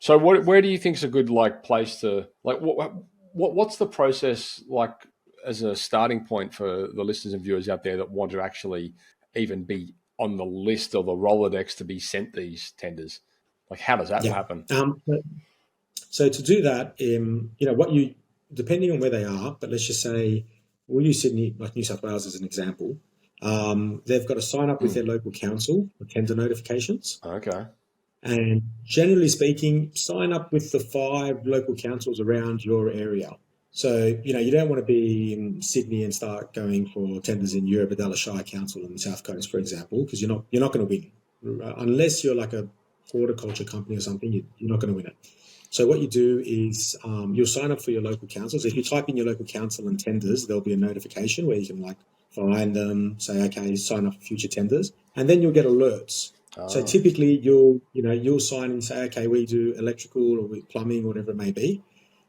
So where do you think is a good like place to like what's the process like as a starting point for the listeners and viewers out there that want to actually even be on the list or the Rolodex to be sent these tenders? Like how does that Yeah. happen? So to do that, what you, depending on where they are, but let's just say we'll use Sydney, like New South Wales as an example. They've got to sign up with Hmm. their local council for tender notifications. Okay. And generally speaking, sign up with the five local councils around your area. So, you don't want to be in Sydney and start going for tenders in Eurobodalla Shire Council on the South Coast, for example, because you're not going to win. Unless you're like a horticulture company or something, you're not going to win it. So what you do is you'll sign up for your local councils. If you type in your local council and tenders, there'll be a notification where you can like find them, say, okay, sign up for future tenders, and then you'll get alerts. So Oh, typically you'll sign and say, okay, we do electrical or plumbing or whatever it may be,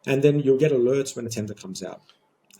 and then you'll get alerts when a tender comes out.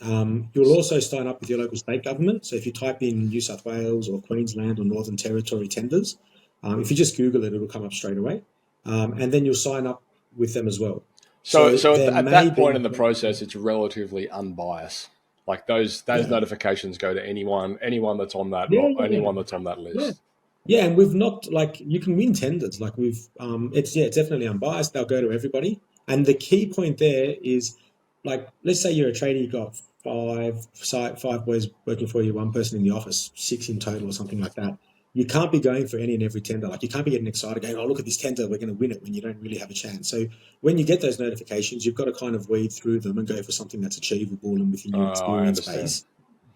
You'll also sign up with your local state government. So if you type in New South Wales or Queensland or Northern Territory tenders, if you just Google it, it'll come up straight away. And then you'll sign up with them as well. so So so there at may that point be, in the process, it's relatively unbiased. Like those yeah, notifications go to anyone that's on that yeah, yeah, anyone that's on that yeah. list. Yeah, and we've not like you can win tenders. Like it's definitely unbiased. They'll go to everybody. And the key point there is like let's say you're a trader, you got five boys working for you, one person in the office, six in total or something like that. You can't be going for any and every tender. Like you can't be getting excited going, oh look at this tender, we're going to win it when you don't really have a chance. So when you get those notifications, you've got to kind of weed through them and go for something that's achievable and within your I experience understand. base.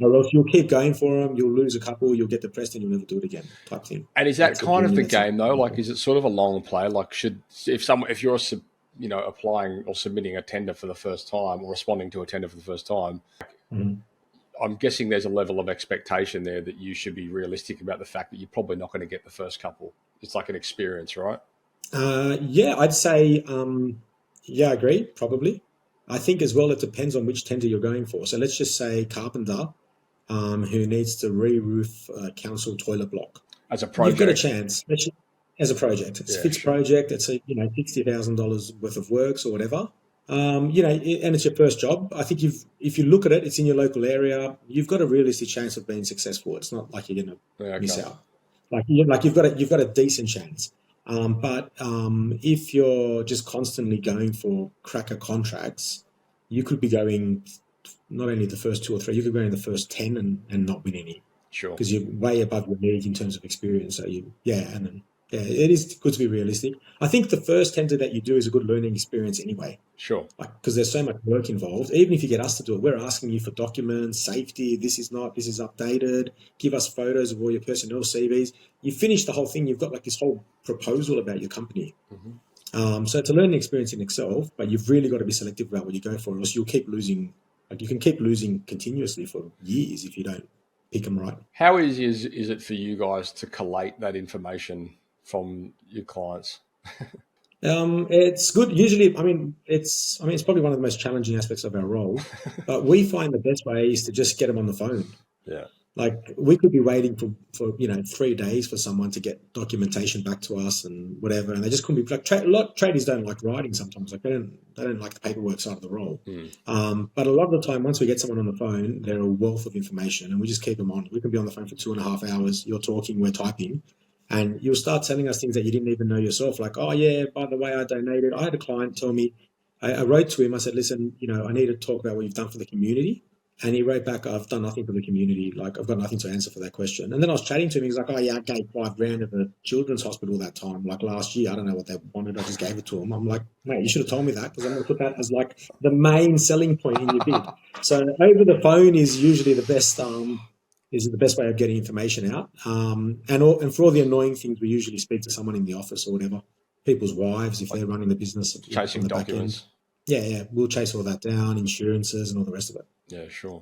Or else you'll keep going for them, you'll lose a couple, you'll get depressed, and you'll never do it again, type thing. And is that That's kind when of you the let game something though? Like, go. is it sort of a long play? Like, if you're applying or submitting a tender for the first time or responding to a tender for the first time, Mhm. I'm guessing there's a level of expectation there that you should be realistic about the fact that you're probably not going to get the first couple. It's like an experience, right? Yeah, I'd say, yeah, I agree, probably. I think as well, it depends on which tender you're going for. So let's just say carpenter, who needs to re-roof a council toilet block. As a You've got a project. chance as a project. It's a Yeah, fixed sure. project. It's a $60,000 worth of works or whatever. And it's your first job. I think if you look at it, it's in your local area. You've got a realistic chance of being successful. It's not like you're going to Yeah, miss okay. out. You've got a decent chance. But if you're just constantly going for cracker contracts, you could be going not only the first two or three, you could go in the first 10 and not win any Sure. because you're way above your league in terms of experience. So and then, yeah, it is good to be realistic. I think the first tender that you do is a good learning experience anyway, Sure. like because there's so much work involved. Even if you get us to do it, we're asking you for documents, safety. This is updated. Give us photos of all your personnel CVs. You finish the whole thing. You've got like this whole proposal about your company. Hmm. So it's a learning experience in itself, but you've really got to be selective about what you go for, or else you'll keep losing. Like you can keep losing continuously for years if you don't pick them right. How easy is it for you guys to collate that information from your clients? It's good. Usually, it's probably one of the most challenging aspects of our role, but we find the best way is to just get them on the phone. Yeah. Like we could be waiting for 3 days for someone to get documentation back to us and whatever, and they just couldn't be like a lot traders don't like writing sometimes. Like they don't like the paperwork side of the role. Mm. But a lot of the time, once we get someone on the phone, they're a wealth of information, and we just keep them on. We can be on the phone for 2.5 hours. You're talking, we're typing, and you'll start telling us things that you didn't even know yourself. Like, oh yeah, by the way, I donated. I had a client tell me. I wrote to him. I said, listen, I need to talk about what you've done for the community. And he wrote back, I've done nothing for the community. Like, I've got nothing to answer for that question. And then I was chatting to him. He's like, oh, yeah, I gave 5 grand at the children's hospital that time, like last year. I don't know what they wanted. I just gave it to him. I'm like, mate, you should have told me that because I'm going to put that as like the main selling point in your bid. So over the phone is the best way of getting information out. And for all the annoying things, we usually speak to someone in the office or whatever, people's wives, if Like they're running the business on chasing the back end. documents. Yeah, yeah, we'll chase all that down, insurances and all the rest of it. Yeah, sure.